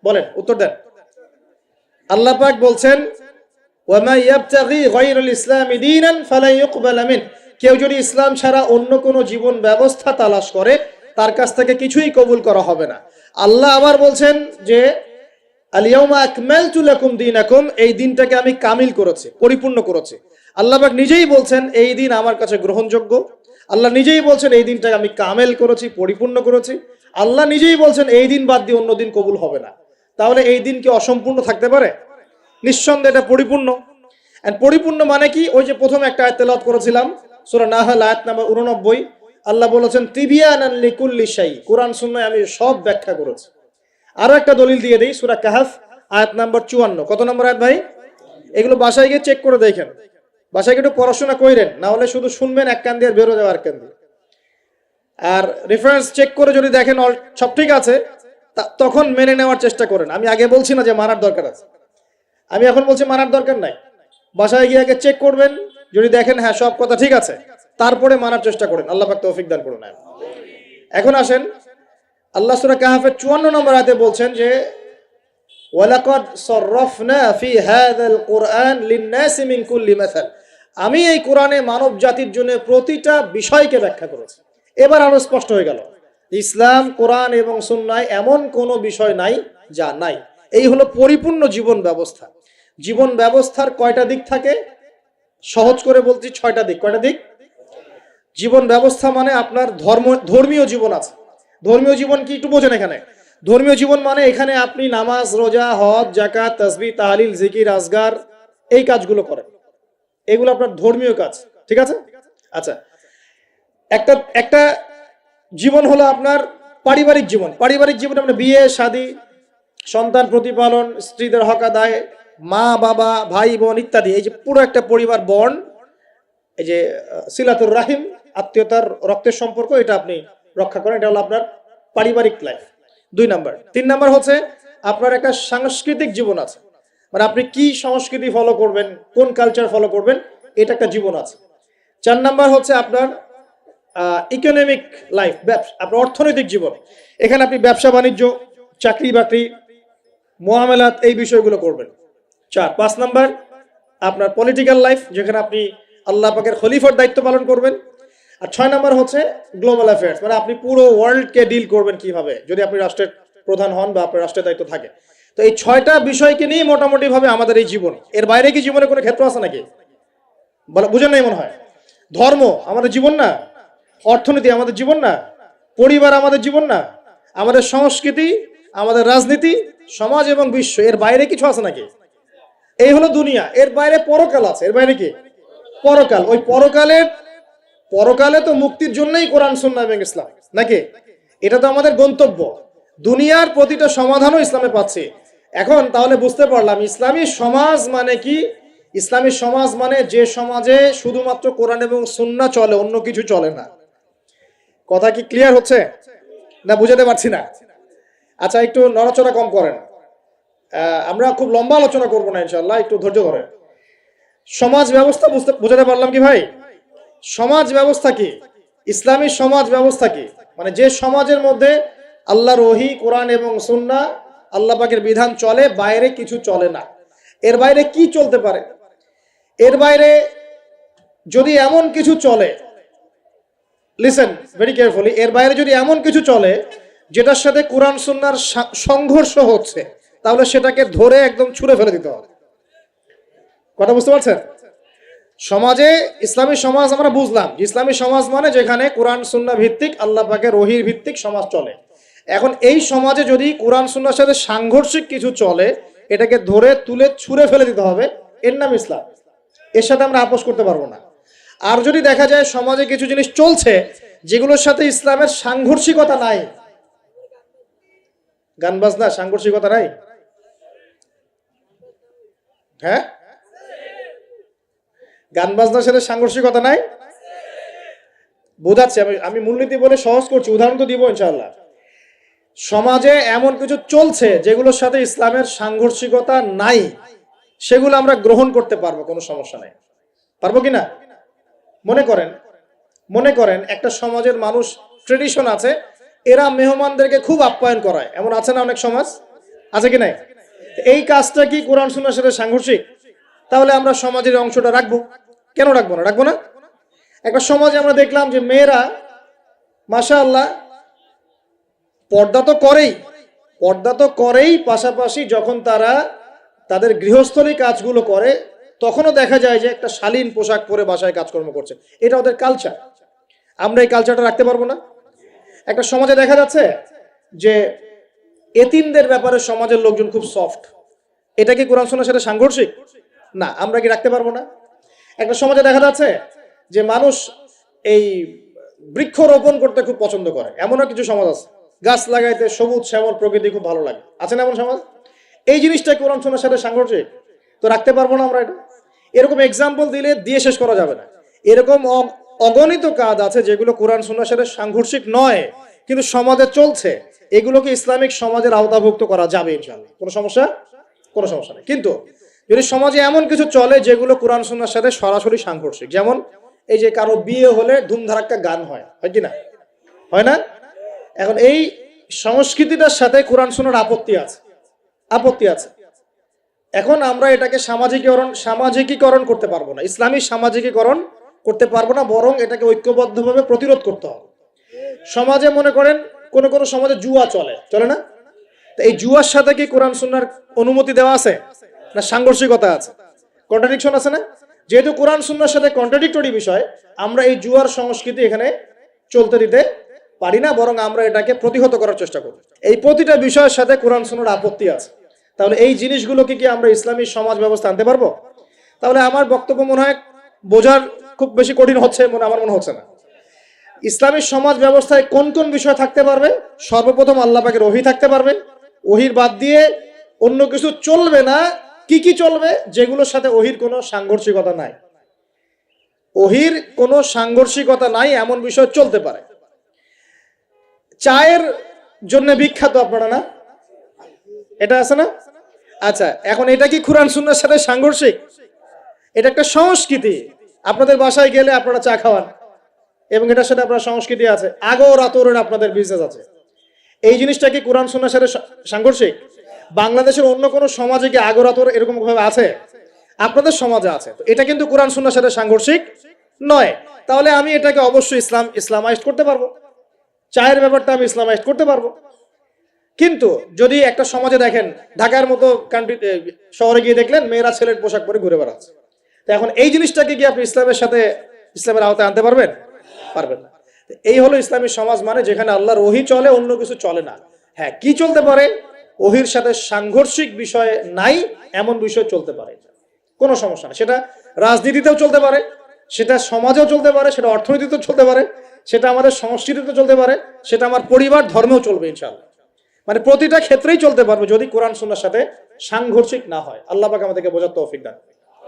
বলেন, উত্তর দেন। আল্লাহ পাক বলছেন, ওয়ামা ইয়াবতাগি গায়রাল ইসলামি দীনান ফালান ইউকবালা মিন, কেউ যদি ইসলাম ছাড়া অন্য কোনো জীবন ব্যবস্থা তালাশ করে তার কাছ থেকে কিছুই কবুল করা হবে না। আল্লাহ আবার বলছেন যে আল ইয়াউমা আকমালতু লাকুম দীনাকুম, এই দিনটাকে আমি কামিল করেছি, পরিপূর্ণ করেছি। আল্লাহ পাক নিজেই বলছেন এই দিন আমার কাছে গ্রহণযোগ্য। আল্লাহ নিজেই বলছেন এই দিনটাকে আমি কামেল করেছি, পরিপূর্ণ করেছি। আল্লাহ নিজেই বলছেন এই দিন বাদ দিয়ে অন্য দিন কবুল হবে না। তাহলে এই দিন কি অসম্পূর্ণ থাকতে পারে? নিঃসন্দেহে এটা পরিপূর্ণ। এন্ড পরিপূর্ণ মানে কি? ওই যে প্রথম একটা আয়াত তেলাওয়াত করেছিলাম, সূরা নাহল আয়াত নাম্বার 89, আল্লাহ বলেছেন তিবিয়ানান লিকুল্লি শাই, কোরআন সুন্নাহয় আমি সব ব্যাখ্যা করেছি। আরো একটা দলিল দিয়ে দেই, সূরা কাহফ আয়াত নাম্বার 54। কত নম্বর আয়াত ভাই? এগুলো বাসায় গিয়ে চেক করে দেখেন, বাসায় গিয়ে একটু পড়াশোনা করেন, না হলে শুধু শুনবেন এক কান দিয়ে বেরো যাওয়ার কান দিয়ে। আর রেফারেন্স চেক করে যদি দেখেন সব ঠিক আছে, তখন মেনে নেওয়ার চেষ্টা করেন। আমি আগে বলছি না যে মানার দরকার আছে, আমি এখন বলছি মানার দরকার নাই। বাসায় গিয়ে আগে চেক করবেন, যদি দেখেন হ্যাঁ সব কথা ঠিক আছে, তারপরে মানার চেষ্টা করেন। আল্লাহ পাক তৌফিক দান করুন। এখন আসেন, আল্লাহ সূরা কাহফের 54 নম্বর আয়াতে বলছেন যে ওয়ালাকাদ সাররাফনা ফি হাযাল কুরআন লিন-নাসি মিন কুল্লি মাসাল, আমি এই কোরআনে মানব জাতির জন্য প্রতিটা বিষয়কে ব্যাখ্যা করেছি। এবার আরো স্পষ্ট হয়ে গেল, ইসলাম, কোরআন এবং সুন্নাহয় এমন কোনো বিষয় নাই যা নাই। এই হলো পরিপূর্ণ জীবন ব্যবস্থা। জীবন ব্যবস্থার কয়টা দিক থাকে? সহজ করে বলছি 6টা দিক। কয়টা দিক? জীবন ব্যবস্থা মানে আপনার ধর্মীয় জীবন আছে। ধর্মীয় জীবন কি একটু বোঝেন এখানে? ধর্মীয় জীবন মানে এখানে আপনি নামাজ, রোজা, হজ, যাকাত, তাসবিহ, তাহলিল, জিকির, আজগার, এই কাজগুলো করেন। এগুলো আপনার ধর্মীয় কাজ, ঠিক আছে? আচ্ছা, একটা জীবন হলো আপনার পারিবারিক জীবন। পারিবারিক জীবনে আমরা বিয়ে শাদী, সন্তান প্রতিপালন, স্ত্রীদের হক আদায়, মা বাবা, ভাই বোন ইত্যাদি, এই যে পুরো একটা পরিবার বন্ড, এই যে সিলাতুর রাহিম, আত্মীয়তার রক্তের সম্পর্ক, এটা আপনি রক্ষা করেন। এটা হলো আপনার পারিবারিক লাইফ। 2 নাম্বার। 3 নাম্বার হচ্ছে আপনার একটা সাংস্কৃতিক জীবন আছে, মানে আপনি কি সংস্কৃতি ফলো করবেন, কোন কালচার ফলো করবেন, এটা একটা জীবন আছে। 4 নাম্বার হচ্ছে আপনার ইকোনমিক লাইফ, আপনার অর্থনৈতিক জীবন। এখানে আপনি ব্যবসা বাণিজ্য, চাকরি বাকরি, মুআমালাত, এই বিষয়গুলো করবেন। 5 নাম্বার আপনার পলিটিক্যাল লাইফ, যেখানে আপনি আল্লাহ পাকের খলিফার দায়িত্ব পালন করবেন। আর 6 নাম্বার হচ্ছে গ্লোবাল অ্যাফেয়ার্স, মানে আপনি পুরো ওয়ার্ল্ডকে ডিল করবেন কিভাবে, যদি আপনি রাষ্ট্রের প্রধান হন বা আপনার রাষ্ট্রের দায়িত্ব থাকে। তো এই 6টা বিষয়কে নিয়ে মোটামুটি ভাবে আমাদের এই জীবন। এর বাইরে কি জীবনে কোনো ক্ষেত্র আছে নাকি? বুঝেন নাই মনে হয়? ধর্ম আমাদের জীবন না, অর্থনীতি আমাদের জীবন না, পরিবার আমাদের জীবন না, আমাদের সংস্কৃতি, আমাদের রাজনীতি, সমাজ এবং বিশ্ব, এর বাইরে কিছু আছে নাকি? এই হলো দুনিয়া। এর বাইরে পরকাল আছে। এর বাইরে কি? পরকাল। ওই পরকালে তো মুক্তির জন্যই কোরআন সুন্নাহ এবং ইসলাম, নাকি? এটা তো আমাদের গন্তব্য। দুনিয়ার প্রতিটা সমাধানও ইসলামে পাচ্ছি। এখন তাহলে বুঝতে পারলাম ইসলামী সমাজ মানে কি। ইসলামী সমাজ মানে যে সমাজে শুধুমাত্র কোরআন এবং সুন্নাহ চলে, অন্য কিছু চলে না। কথা কি ক্লিয়ার হচ্ছে না? বুঝাতে পারছি না? আচ্ছা, একটু নড়াচড়া কম করেন। আমরা খুব লম্বা আলোচনা করবো না ইনশাআল্লাহ, একটু ধৈর্য ধরে। সমাজ ব্যবস্থা বুঝাতে পারলাম কি ভাই? সমাজ ব্যবস্থা কি? ইসলামী সমাজ ব্যবস্থা কি? মানে যে সমাজের মধ্যে আল্লাহর ওহী, কোরআন এবং সুন্নাহ, আল্লাহ পাকের বিধান চলে, বাইরে কিছু চলে না। এর বাইরে কি চলতে পারে? এর বাইরে যদি এমন কিছু চলে, লিসেন ভেরি কেয়ারফুলি, এর বাইরে যদি এমন কিছু চলে যেটার সাথে কোরআন সুন্নাহর সংঘর্ষ হচ্ছে, তাহলে সেটাকে ধরে একদম ছুঁড়ে ফেলে দিতে হবে। কথা বুঝতে পারছেন? সমাজে ইসলামী সমাজ আমরা বুঝলাম, ইসলামী সমাজ মানে যেখানে কোরআন সুন্নাহ ভিত্তিক, আল্লাহ পাকের ওহীর ভিত্তিক সমাজ চলে। এখন এই সমাজে যদি কোরআন সুন্নাহর সাথে সাংঘর্ষিক কিছু চলে, এটাকে ধরে তুলে ছুঁড়ে ফেলে দিতে হবে। এর নাম ইসলাম। এর সাথে আমরা আপোষ করতে পারবো না। আর যদি দেখা যায় সমাজে কিছু জিনিস চলছে যেগুলোর সাথে ইসলামের সাংঘর্ষিকতা নাই, গান বাজনা সাংঘর্ষিকতা নাই, হ্যাঁ, গান বাজনার সাথে সাংঘর্ষিকতা নাই, বোঝাচ্ছি আমি মূলনীতি বলে সহজ করছি, উদাহরণ তো দিব ইনশাআল্লাহ। সমাজে এমন কিছু চলছে যেগুলোর সাথে ইসলামের সাংঘর্ষিকতা নাই, সেগুলো আমরা গ্রহণ করতে পারবো, কোনো সমস্যা নাই। পারবো কিনা? মনে করেন একটা সমাজের মানুষ, ট্রেডিশন আছে, এরা মেহমানদেরকে খুব আপ্যায়ন করায়, এমন আছে না অনেক সমাজ? আছে কি নাই? এই কাজটা কি কোরআন সুন্নাহর সাথে সাংঘর্ষিক? তাহলে আমরা সমাজের অংশটা রাখবো কেন? রাখবো না? একটা সমাজে আমরা দেখলাম যে মেয়েরা মাশাআল্লাহ পর্দা তো করেই, পাশাপাশি যখন তারা তাদের গৃহস্থলী কাজগুলো করে তখনও দেখা যায় যে একটা শালীন পোশাক পরে বাসায় কাজকর্ম করছে। এটা ওদের কালচার। আমরা এই কালচারটা রাখতে পারবো না? একটা সমাজে দেখা যাচ্ছে যে এতিমদের ব্যাপারে সমাজের লোকজন খুব সফট, এটা কি কোরআন সুন্নাহর সাথে সাংঘর্ষিক? না। আমরা কি রাখতে পারবো না? একটা সমাজে দেখা যাচ্ছে যে মানুষ এই বৃক্ষরোপণ করতে খুব পছন্দ করে, এমনও কিছু সমাজ আছে, গাছ লাগাইতে সবুজ শ্যামল প্রকৃতি খুব ভালো লাগে, আছে না এমন সমাজ? এই জিনিসটা কোরআন সুন্নাহর সাথে সাংঘর্ষিক? তো রাখতে পারবো না আমরা এটা। এরকম এক্সাম্পল দিয়ে শেষ করা যাবে না। এরকম অগণিত কাজ আছে যেগুলো কোরআন সুন্নাহর সাথে সাংঘর্ষিক নয়, কিন্তু সমাজে চলছে, এগুলোকে ইসলামিক সমাজের আওতাভুক্ত করা যাবে ইনশাআল্লাহ, কোনো সমস্যা নেই। কিন্তু যদি সমাজে এমন কিছু চলে যেগুলো কোরআন সুন্নাহর সাথে সরাসরি সাংঘর্ষিক, যেমন এই যে কারো বিয়ে হলে ধুমধারাক্কা গান হয় কি না? হয় না? এখন এই সংস্কৃতিটার সাথে কোরআন সুন্নাহর আপত্তি আছে। এখন আমরা এটাকে সামাজিকীকরণ করতে পারবো না, ইসলামী সামাজিকীকরণ করতে পারবো না, বরং এটাকে ঐক্যবদ্ধভাবে প্রতিরোধ করতে হবে। সমাজে মনে করেন কোন সমাজে জুয়া চলে না? তো এই জুয়ার সাথে কি কোরআন সুন্নাহর অনুমতি দেওয়া আছে না সাংঘর্ষিকতা আছে, কন্ট্রাডিকশন আছে না? যেহেতু কোরআন সুন্নাহর সাথে কন্ট্রাডিক্টরি বিষয়, আমরা এই জুয়ার সংস্কৃতি এখানে চলতে দিতে পারি না, বরং আমরা এটাকে প্রতিহত করার চেষ্টা করব। এই প্রতিটা বিষয়ের সাথে কোরআন সুন্নাহর আপত্তি আছে। তাহলে এই জিনিসগুলোকে কি আমরা ইসলামী সমাজ ব্যবস্থা আনতে পারবো? তাহলে আমার বক্তব্য মনে হয় বোঝার খুব বেশি কঠিন হচ্ছে আমার মনে হচ্ছে না। ইসলামী সমাজ ব্যবস্থায় কোন কোন বিষয় থাকতে পারবে? সর্বপ্রথম আল্লাহ পাকের ওহী থাকতে পারবে, ওহীর বাদ দিয়ে অন্য কিছু চলবে না। কি চলবে? যেগুলোর সাথে ওহীর কোনো সাংঘর্ষিকতা নাই, এমন বিষয় চলতে পারে। চায়ের জন্য বিখ্যাত আপনারা না, এটা আছে না? আচ্ছা, এখন এটা কি কোরআন সুন্নাহর সাথে সাংঘর্ষিক? এটা একটা সংস্কৃতি। আপনাদের বাসায় গেলে আপনারা চা খাওয়ান এবং এটার সাথে আপনার সংস্কৃতি আছে, আগর আতরের আপনাদের বিজনেস আছে। এই জিনিসটা কি কোরআন সুন্নাহর সাথে সাংঘর্ষিক? বাংলাদেশের অন্য কোনো সমাজে কি আগর আতর এরকম ভাবে আছে? আপনাদের সমাজে আছে। তো এটা কিন্তু কোরআন সুন্নাহর সাথে সাংঘর্ষিক নয়। তাহলে আমি এটাকে অবশ্যই ইসলামাইজড করতে পারবো, চায়ের ব্যাপারটা আমি ইসলামাইজড করতে পারবো। কিন্তু যদি একটা সমাজে দেখেন, ঢাকার মতো শহরে গিয়ে দেখলেন মেয়েরা ছেলের পোশাক পরে ঘুরে বেড়াচ্ছে, তো এখন এই জিনিসটাকে কি আপনি ইসলামের আওতায় আনতে পারবেন না। এই হলো ইসলামী সমাজ, মানে যেখানে আল্লাহর ওহী চলে, অন্য কিছু চলে না। হ্যাঁ, কি চলতে পারে? ওহীর সাথে সাংঘর্ষিক বিষয় নাই এমন বিষয় চলতে পারে, কোনো সমস্যা না। সেটা রাজনীতিতেও চলতে পারে, সেটা সমাজেও চলতে পারে, সেটা অর্থনীতিতেও চলতে পারে, সেটা আমাদের সংস্কৃতিতে চলতে পারে, সেটা আমার পরিবার ধর্মেও চলবে ইনশাআল্লাহ। মানে প্রতিটা ক্ষেত্রেই চলতে পারবে যদি কোরআন সুন্নাহর সাথে সাংঘর্ষিক না হয়। আল্লাহ পাক আমাদেরকে বোঝার তৌফিক দান।